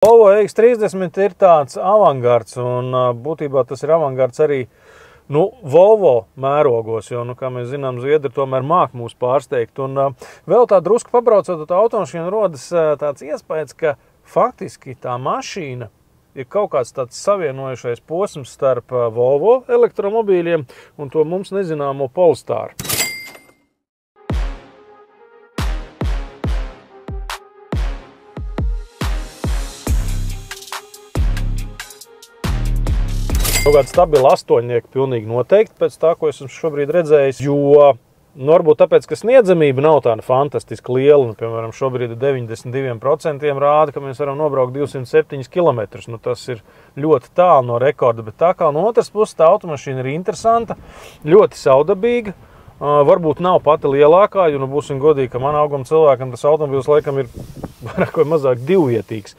Volvo X30 ir tāds avangards, un būtībā tas ir avangards arī Volvo mērogos, jo, kā mēs zinām, zviedri tomēr māk mūs pārsteigt. Un vēl tā drusku pabraucot ar automašīnu rodas tāds iespējas, ka faktiski tā mašīna ir kaut kāds tāds savienojušais posms starp Volvo elektromobīļiem un to mums nezināmo Polestar. Kaut kāda stabila astoņnieka pilnīgi noteikti pēc tā, ko esmu šobrīd redzējis, jo varbūt tāpēc, ka sniedzamība nav tāda fantastiski liela, piemēram, šobrīd 92% rāda, ka mēs varam nobraukt 207 km. Tas ir ļoti tālu no rekorda, bet tā kā no otras puses tā automašīna ir interesanta, ļoti saudabīga, varbūt nav pati lielākā, jo, būsim godīgi, ka man auguma cilvēkam tas automobils laikam ir vairāk vai mazāk divvietīgs.